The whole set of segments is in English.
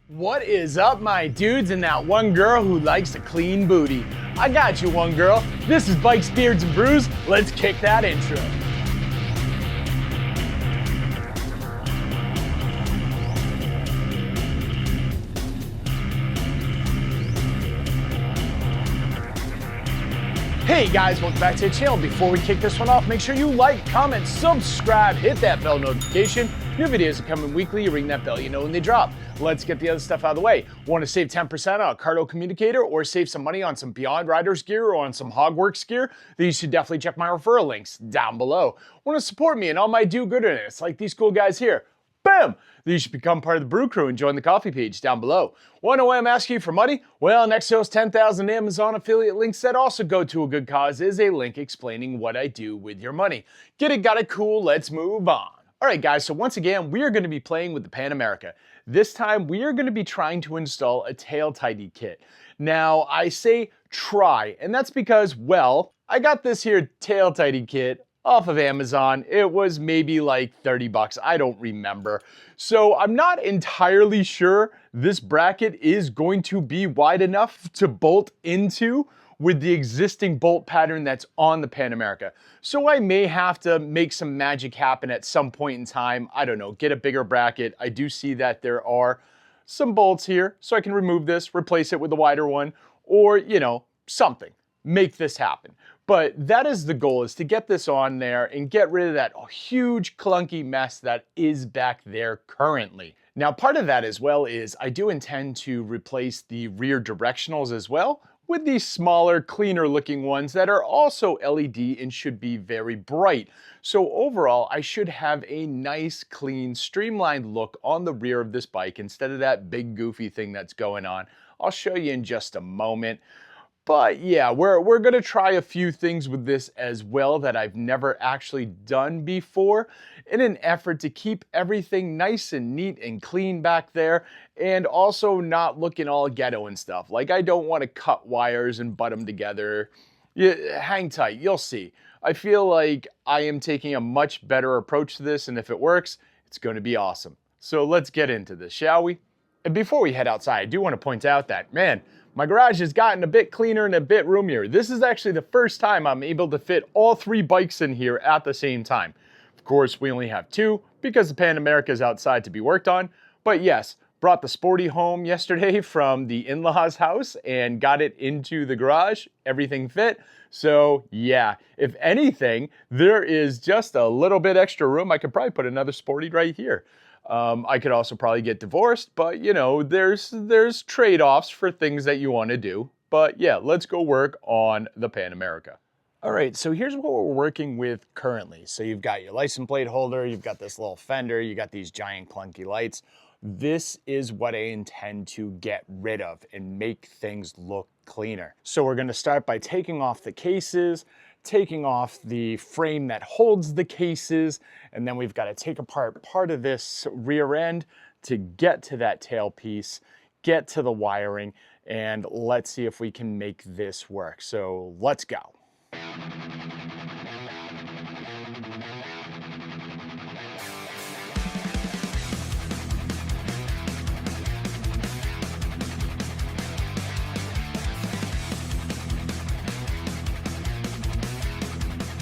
What is up, my dudes and that one girl who likes a clean booty? I got you, one girl. This is Bikes, Beards, and Brews. Let's kick that intro. Hey guys, welcome back to the channel. Before we kick this one off, make sure you like, comment, subscribe, hit that bell notification. New videos are coming weekly. You ring that bell, you know when they drop. Let's get the other stuff out of the way. Want to save 10% on a Cardo communicator or save some money on some Beyond Riders gear or on some Hogworks gear? Then you should definitely check my referral links down below. Want to support me and all my do-gooderness like these cool guys here? Bam! Then you should become part of the Brew Crew and join the coffee page down below. Want to know why I'm asking you for money? Well, next to those 10,000 Amazon affiliate links that also go to a good cause is a link explaining what I do with your money. Get it, got it, cool, let's move on. All right, guys, so once again, we are going to be playing with the Pan America. This time, we are going to be trying to install a tail tidy kit. Now, I say try, and that's because, well, I got this here tail tidy kit off of Amazon. It was maybe like 30 bucks. I don't remember. So I'm not entirely sure this bracket is going to be wide enough to bolt into with the existing bolt pattern that's on the Pan America. So I may have to make some magic happen at some point in time. I don't know, get a bigger bracket. I do see that there are some bolts here, so I can remove this, replace it with a wider one, or, you know, something. Make this happen. But that is the goal, is to get this on there and get rid of that huge clunky mess that is back there currently. Now, part of that as well is I do intend to replace the rear directionals as well with these smaller, cleaner looking ones that are also LED and should be very bright. So overall, I should have a nice, clean, streamlined look on the rear of this bike instead of that big goofy thing that's going on. I'll show you in just a moment. But yeah, we're gonna try a few things with this as well that I've never actually done before in an effort to keep everything nice and neat and clean back there and also not looking all ghetto and stuff. Like, I don't want to cut wires and butt them together. Hang tight, you'll see. I feel like I am taking a much better approach to this, and if it works, it's gonna be awesome. So let's get into this, shall we? And before we head outside, I do want to point out that, man, my garage has gotten a bit cleaner and a bit roomier. This is actually the first time I'm able to fit all three bikes in here at the same time. Of course, we only have two because the Pan America is outside to be worked on. But yes, brought the Sporty home yesterday from the in-laws house and got it into the garage. Everything fit. So yeah, if anything, there is just a little bit extra room. I could probably put another Sporty right here. I could also probably get divorced, but you know, there's trade-offs for things that you want to do. But yeah, let's go work on the Pan America. All right, so here's what we're working with currently. So you've got your license plate holder, you've got this little fender, you got these giant clunky lights. This is what I intend to get rid of and make things look cleaner. So we're going to start by taking off the cases, taking off the frame that holds the cases, and then we've got to take apart part of this rear end to get to that tail piece, get to the wiring, and let's see if we can make this work. So let's go.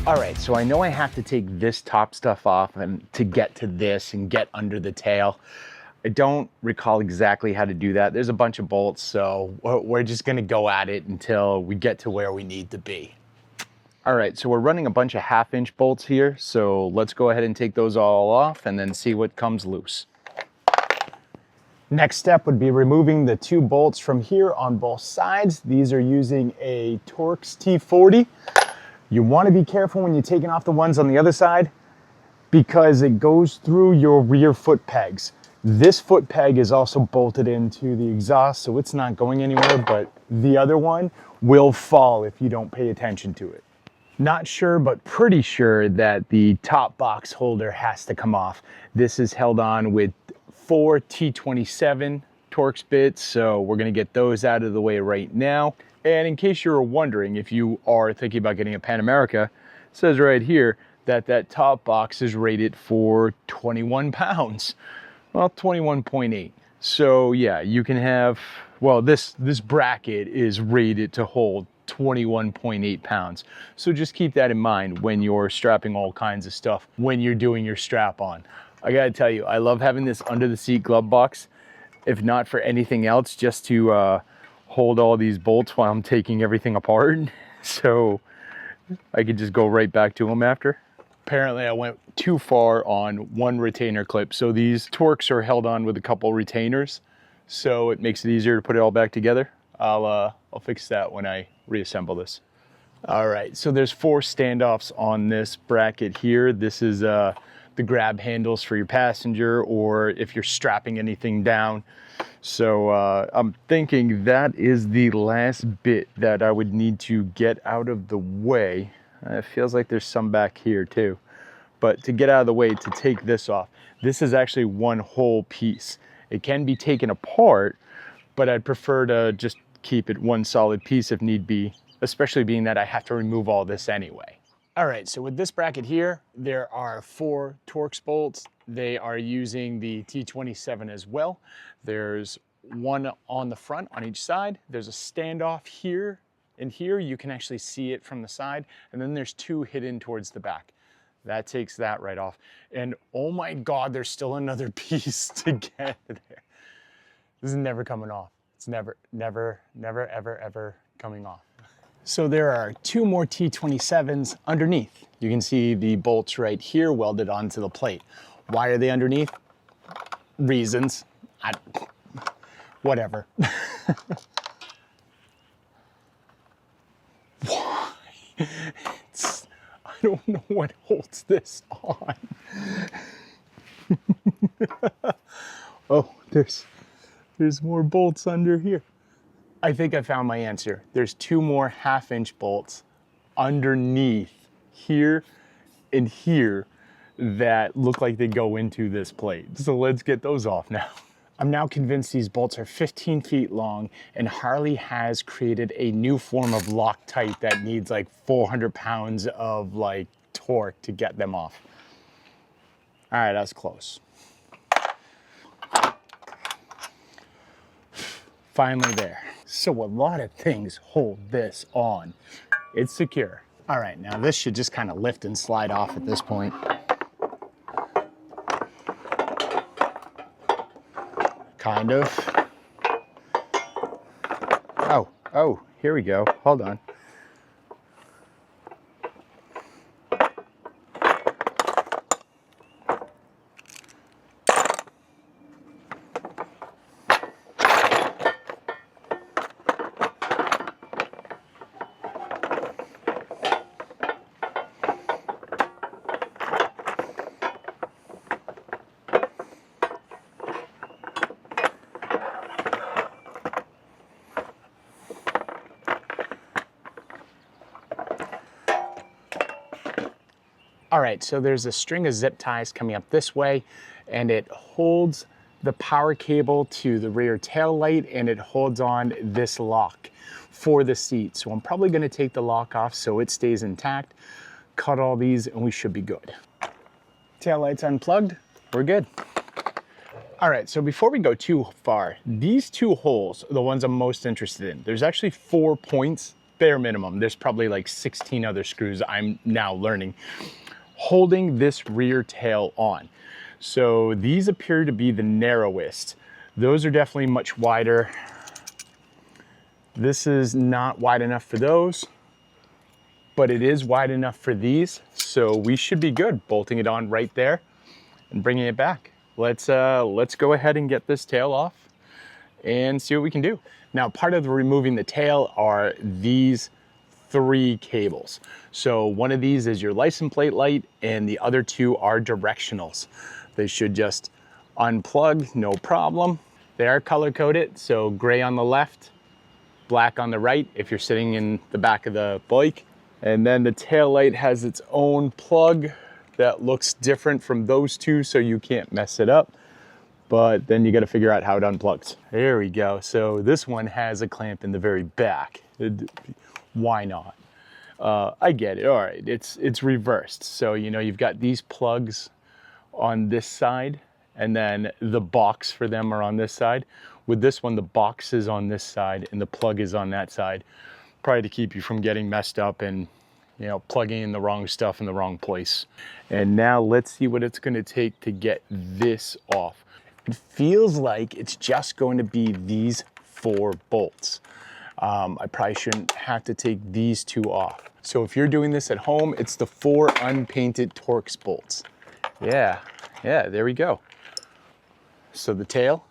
All right, so I know I have to take this top stuff off and to get to this and get under the tail. I don't recall exactly how to do that. There's a bunch of bolts, so we're just gonna go at it until we get to where we need to be. All right, so we're running a bunch of 1/2-inch bolts here, so let's go ahead and take those all off and then see what comes loose. Next step would be removing the 2 bolts from here on both sides. These are using a Torx T40. You want to be careful when you're taking off the ones on the other side because it goes through your rear foot pegs. This foot peg is also bolted into the exhaust, so it's not going anywhere, but the other one will fall if you don't pay attention to it. Not sure, but pretty sure that the top box holder has to come off. This is held on with 4 T27 Torx bits, so we're going to get those out of the way right now. And in case you're wondering, if you are thinking about getting a Pan America, it says right here that that top box is rated for 21 pounds. Well, 21.8. So yeah, you can have, well, this bracket is rated to hold 21.8 pounds. So just keep that in mind when you're strapping all kinds of stuff, when you're doing your strap on. I gotta tell you, I love having this under the seat glove box, if not for anything else, just to hold all these bolts while I'm taking everything apart. So I could just go right back to them after. Apparently I went too far on one retainer clip. So these Torx are held on with a couple retainers. So it makes it easier to put it all back together. I'll fix that when I reassemble this. All right, so there's 4 standoffs on this bracket here. This is the grab handles for your passenger, or if you're strapping anything down. So I'm thinking that is the last bit that I would need to get out of the way. It feels like there's some back here too. But to get out of the way, to take this off, this is actually one whole piece. It can be taken apart, but I'd prefer to just keep it one solid piece if need be, especially being that I have to remove all this anyway. All right, so with this bracket here, there are 4 Torx bolts. They are using the T27 as well. There's one on the front on each side. There's a standoff here and here. You can actually see it from the side. And then there's 2 hidden towards the back. That takes that right off. And oh my God, there's still another piece to get there. This is never coming off. It's never, ever coming off. So there are 2 more T27s underneath. You can see the bolts right here welded onto the plate. Why are they underneath? Reasons. Whatever. Why? I don't know what holds this on. Oh, there's more bolts under here. I think I found my answer. There's 2 more 1/2-inch bolts underneath here and here that look like they go into this plate. So let's get those off now. I'm now convinced these bolts are 15 feet long, and Harley has created a new form of Loctite that needs like 400 pounds of like torque to get them off. All right, that's close. Finally there. So a lot of things hold this on. It's secure. All right, now this should just kind of lift and slide off at this point. Kind of. Oh, here we go. Hold on. All right, so there's a string of zip ties coming up this way, and it holds the power cable to the rear tail light, and it holds on this lock for the seat. So I'm probably gonna take the lock off so it stays intact, cut all these, and we should be good. Tail light's unplugged, we're good. All right, so before we go too far, these 2 holes are the ones I'm most interested in. There's actually 4 points, bare minimum. There's probably like 16 other screws I'm now learning, holding this rear tail on. So these appear to be the narrowest. Those are definitely much wider. This is not wide enough for those, but it is wide enough for these. So we should be good bolting it on right there and bringing it back. Let's go ahead and get this tail off and see what we can do. Now, part of removing the tail are these 3 cables. So one of these is your license plate light, and the other 2 are directionals. They should just unplug, no problem. They are color coded, so gray on the left, black on the right if you're sitting in the back of the bike. And then the tail light has its own plug that looks different from those 2, so you can't mess it up. But then you got to figure out how it unplugs. There we go. So this one has a clamp in the very back. Why not? I get it. All right, it's reversed. So, you know, you've got these plugs on this side, and then the box for them are on this side. With this one, the box is on this side and the plug is on that side, probably to keep you from getting messed up and, you know, plugging in the wrong stuff in the wrong place. And now let's see what it's going to take to get this off. It feels like it's just going to be these 4 bolts. I probably shouldn't have to take these 2 off. So if you're doing this at home, it's the 4 unpainted Torx bolts. Yeah, there we go. So the tail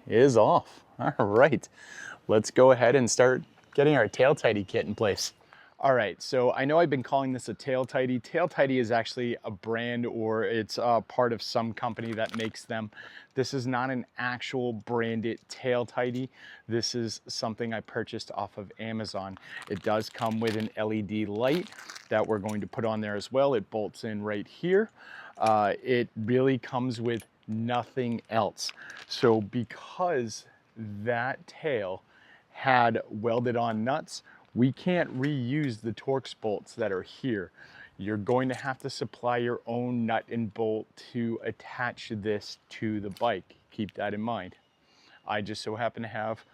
is off. All right, let's go ahead and start getting our tail tidy kit in place. All right, so I know I've been calling this a tail tidy. Tail tidy is actually a brand, or it's part of some company that makes them. This is not an actual branded tail tidy. This is something I purchased off of Amazon. It does come with an LED light that we're going to put on there as well. It bolts in right here. It really comes with nothing else. So because that tail had welded on nuts, we can't reuse the Torx bolts that are here. You're going to have to supply your own nut and bolt to attach this to the bike. Keep that in mind. I just so happen to have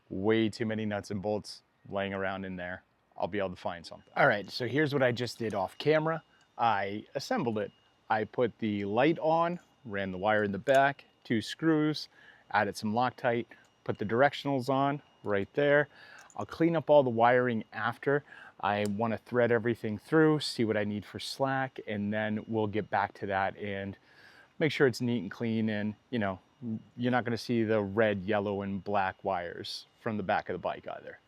way too many nuts and bolts laying around in there. I'll be able to find something. All right, so here's what I just did off camera. I assembled it. I put the light on, ran the wire in the back, 2 screws, added some Loctite, put the directionals on right there. I'll clean up all the wiring after. I want to thread everything through, see what I need for slack, and then we'll get back to that and make sure it's neat and clean, and you know, you're not going to see the red, yellow, and black wires from the back of the bike either.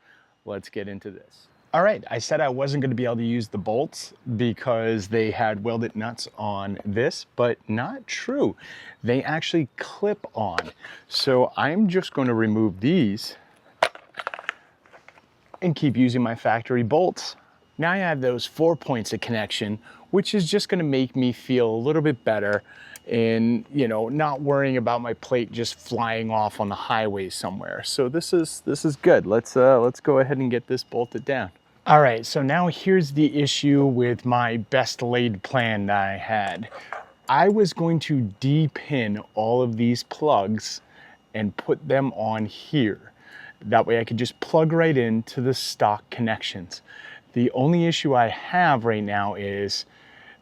Let's get into this. All right, I said I wasn't going to be able to use the bolts because they had welded nuts on this, but not true. They actually clip on. So I'm just going to remove these and keep using my factory bolts. Now I have those 4 points of connection, which is just gonna make me feel a little bit better and, you know, not worrying about my plate just flying off on the highway somewhere. So this is good. Let's go ahead and get this bolted down. All right, so now here's the issue with my best laid plan that I had. I was going to de-pin all of these plugs and put them on here. That way I could just plug right into the stock connections. The only issue I have right now is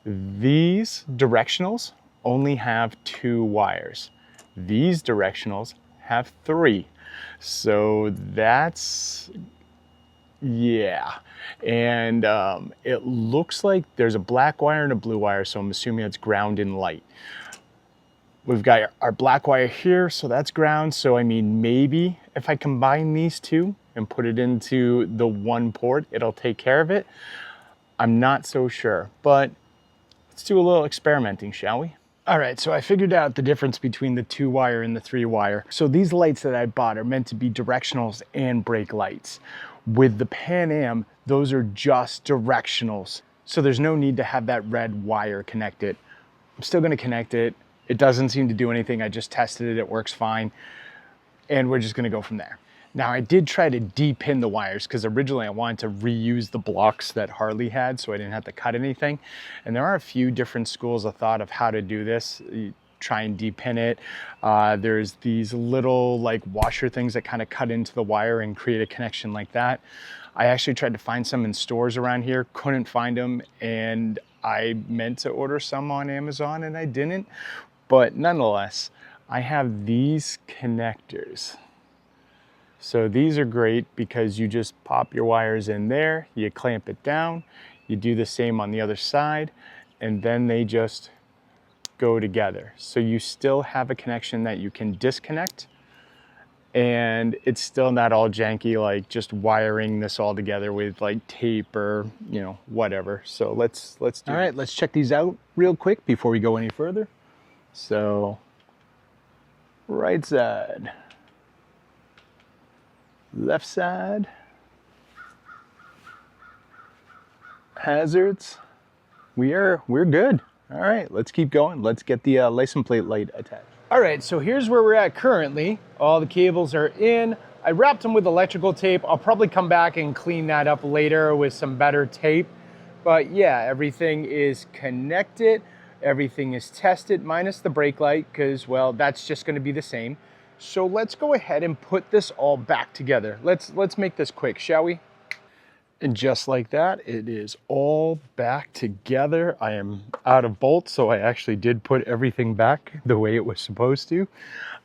these directionals only have 2 wires. These directionals have 3. So that's, yeah. And it looks like there's a black wire and a blue wire, so I'm assuming it's ground and light. We've got our black wire here, so that's ground. So I mean, maybe if I combine these 2 and put it into the 1 port, it'll take care of it. I'm not so sure, but let's do a little experimenting, shall we? All right, so I figured out the difference between the 2 wire and the 3 wire. So these lights that I bought are meant to be directionals and brake lights. With the Pan Am, those are just directionals. So there's no need to have that red wire connected. I'm still gonna connect it. It doesn't seem to do anything. I just tested it, it works fine. And we're just gonna go from there. Now I did try to de-pin the wires because originally I wanted to reuse the blocks that Harley had so I didn't have to cut anything. And there are a few different schools of thought of how to do this. You try and de-pin it. There's these little like washer things that kind of cut into the wire and create a connection like that. I actually tried to find some in stores around here, couldn't find them, and I meant to order some on Amazon and I didn't. But nonetheless, I have these connectors. So these are great because you just pop your wires in there, you clamp it down, you do the same on the other side, and then they just go together. So you still have a connection that you can disconnect, and it's still not all janky like just wiring this all together with like tape or, you know, whatever. So let's do it. All right, let's check these out real quick before we go any further. So, right side, left side, hazards, we're good. All right, let's keep going. Let's get the license plate light attached. All right, so here's where we're at currently. All the cables are in. I wrapped them with electrical tape. I'll probably come back and clean that up later with some better tape. But yeah, everything is connected. Everything is tested minus the brake light because, well, that's just going to be the same. So let's go ahead and put this all back together. Let's make this quick, shall we? And just like that, it is all back together. I am out of bolts, so I actually did put everything back the way it was supposed to.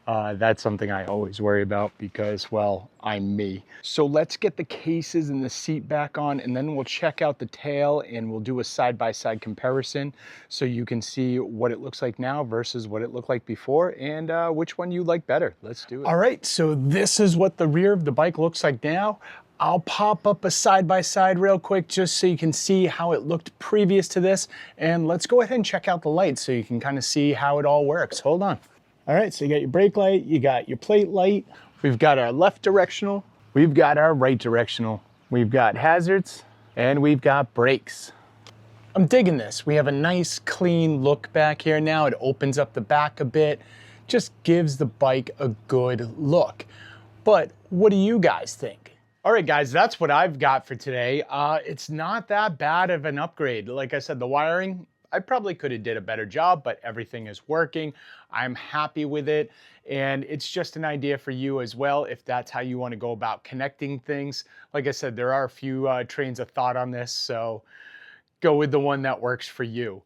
That's something I always worry about because, well, I'm me. So let's get the cases and the seat back on, and then we'll check out the tail and we'll do a side-by-side comparison so you can see what it looks like now versus what it looked like before, and which one you like better. Let's do it. All right, so this is what the rear of the bike looks like now. I'll pop up a side-by-side real quick just so you can see how it looked previous to this, and let's go ahead and check out the lights so you can kind of see how it all works. Hold on. All right, so you got your brake light, you got your plate light, we've got our left directional, we've got our right directional, we've got hazards, and we've got brakes. I'm digging this. We have a nice clean look back here now. It opens up the back a bit, just gives the bike a good look. But what do you guys think? All right, guys, that's what I've got for today. It's not that bad of an upgrade. Like I said, the wiring, I probably could have did a better job, but everything is working. I'm happy with it. And it's just an idea for you as well, if that's how you want to go about connecting things. Like I said, there are a few trains of thought on this, so go with the one that works for you.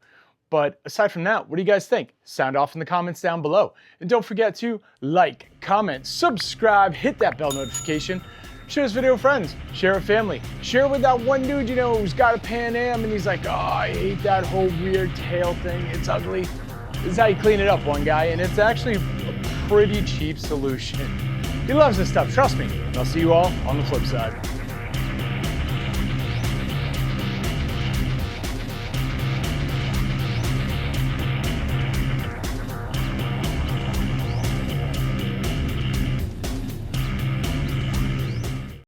But aside from that, what do you guys think? Sound off in the comments down below. And don't forget to like, comment, subscribe, hit that bell notification. Share this video with friends, share it with family, share it with that one dude you know who's got a Pan Am and he's like, oh, I hate that whole weird tail thing, it's ugly. This is how you clean it up, one guy, and it's actually a pretty cheap solution. He loves this stuff, trust me. And I'll see you all on the flip side.